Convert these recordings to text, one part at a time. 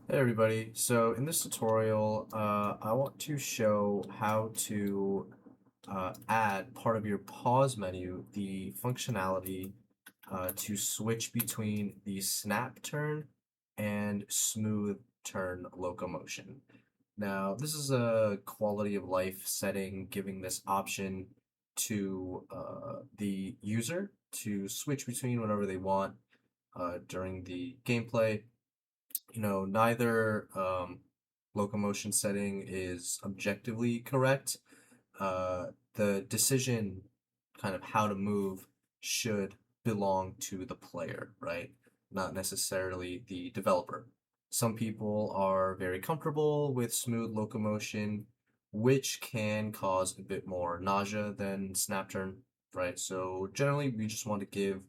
Hey everybody, so in this tutorial, I want to show how to add part of your pause menu, the functionality to switch between the snap turn and smooth turn locomotion. Now, this is a quality of life setting, giving this option to the user to switch between whenever they want during the gameplay. Neither locomotion setting is objectively correct. The decision, kind of how to move, should belong to the player, right? Not necessarily the developer. Some people are very comfortable with smooth locomotion, which can cause a bit more nausea than snap turn, right? So generally, we just want to give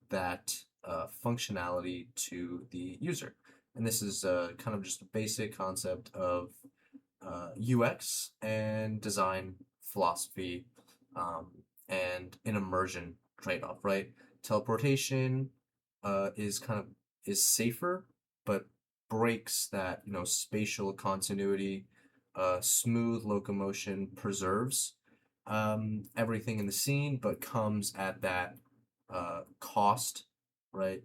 that functionality to the user. And this is kind of just a basic concept of UX and design philosophy um, and an immersion trade-off, right? Teleportation is safer, but breaks that spatial continuity. Smooth locomotion preserves everything in the scene, but comes at that cost, right?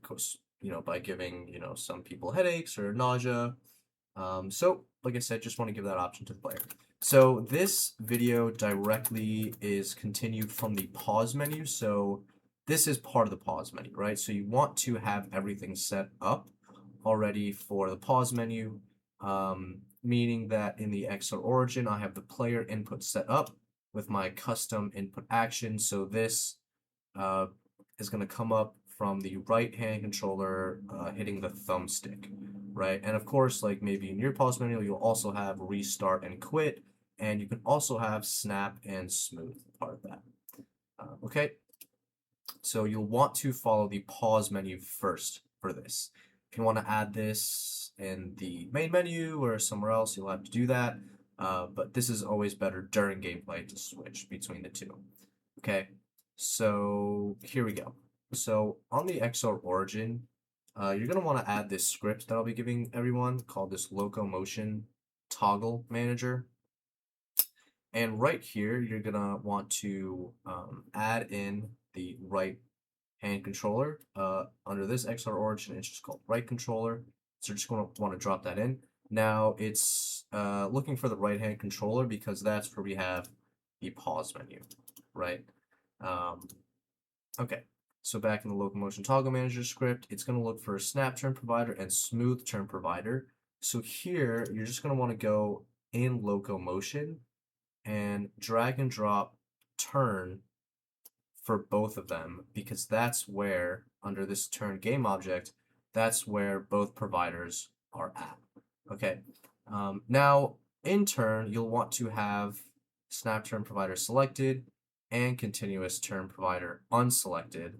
By giving, some people headaches or nausea. So, like I said, just want to give that option to the player. So this video directly is continued from the pause menu. So this is part of the pause menu, right? So you want to have everything set up already for the pause menu, meaning that in the XR origin, I have the player input set up with my custom input action. So this uh, is going to come up from the right hand controller hitting the thumbstick, right? And of course, like maybe in your pause menu, you'll also have restart and quit, and you can also have snap and smooth part of that. Okay, so you'll want to follow the pause menu first for this. If you want to add this in the main menu or somewhere else, you'll have to do that. But this is always better during gameplay to switch between the two. Okay, so here we go. So on the XR origin, you're going to want to add this script that I'll be giving everyone called this Locomotion toggle manager. And right here, you're going to want to add in the right hand controller. Under this XR origin, it's just called right controller. So you're just going to want to drop that in. Now it's looking for the right hand controller because that's where we have the pause menu, right? Um, okay, so back in the Locomotion Toggle Manager script, it's going to look for snap turn provider and smooth turn provider. So here, you're just going to want to go in Locomotion and drag and drop turn for both of them because that's where, under this turn game object, that's where both providers are at. Okay, now in turn, you'll want to have snap turn provider selected and continuous turn provider unselected.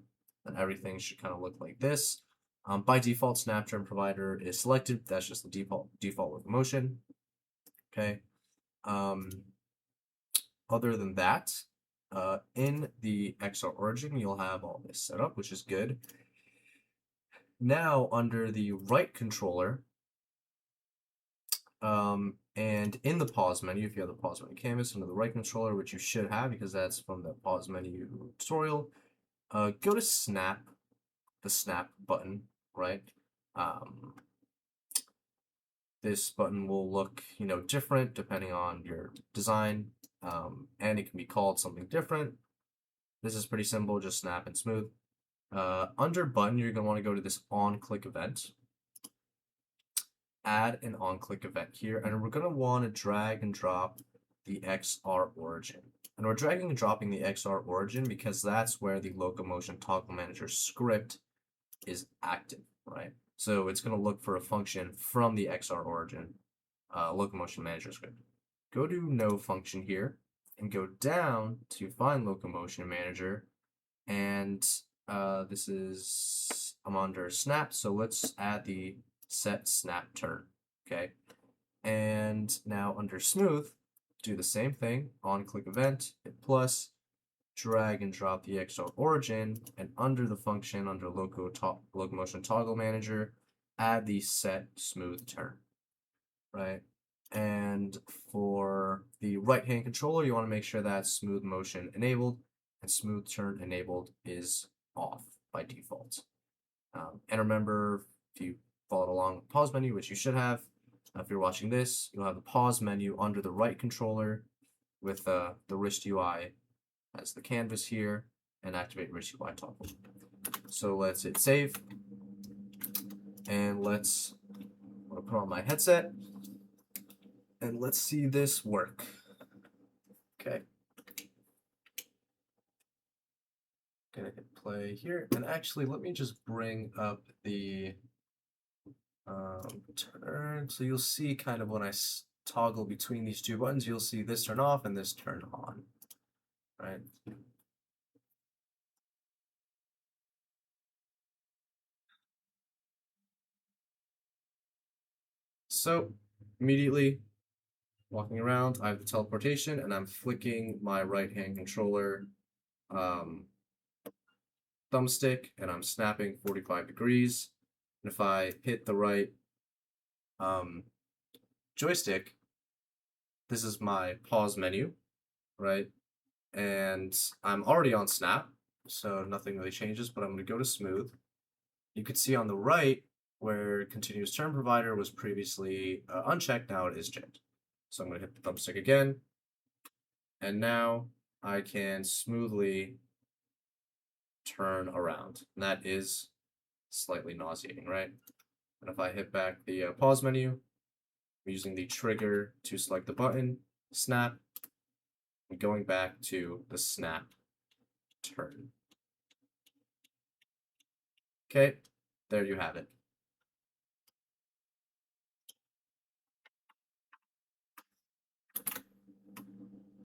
And everything should kind of look like this. By default, snap turn provider is selected. That's just the default locomotion. Okay. Um, Other than that, in the XR origin, you'll have all this set up, which is good. Now, under the right controller, and in the pause menu, if you have the pause menu canvas under the right controller, which you should have because that's from the pause menu tutorial, go to snap, the snap button, right? Um, this button will look, different depending on your design, and it can be called something different. This is pretty simple, just snap and smooth. Under button, you're going to want to go to this on-click event. Add an on-click event here, and we're going to want to drag and drop the XR origin. And we're dragging and dropping the XR origin because that's where the Locomotion Toggle Manager script is active, right? So it's going to look for a function from the XR origin Locomotion Manager script. Go to no function here and go down to find Locomotion Manager, and I'm under snap, so let's add the set snap turn, okay? And now under smooth, do the same thing, on click event, hit plus, drag and drop the XR origin, and under the function, under Locomotion Toggle Manager, add the set smooth turn, right? And for the right-hand controller, you want to make sure that smooth motion enabled and smooth turn enabled is off by default. And remember, if you followed along with the pause menu, which you should have, if you're watching this, you'll have the pause menu under the right controller with the wrist UI as the canvas here, and activate wrist UI toggle. So let's hit save, and let's put on my headset, and let's see this work. Okay. Gonna hit play here, and actually, let me just bring up the turn, so you'll see kind of when I toggle between these two buttons, you'll see this turn off and this turn on, right? So immediately walking around, I have the teleportation, and I'm flicking my right hand controller thumbstick, and I'm snapping 45 degrees. And if I hit the right joystick, this is my pause menu, right? And I'm already on snap, so nothing really changes, but I'm going to go to smooth. You can see on the right where continuous turn provider was previously unchecked, now it is checked. So I'm going to hit the thumbstick again, and now I can smoothly turn around. And that is slightly nauseating, right? And if I hit back the pause menu, I'm using the trigger to select the button, snap, and going back to the snap turn. Okay, there you have it.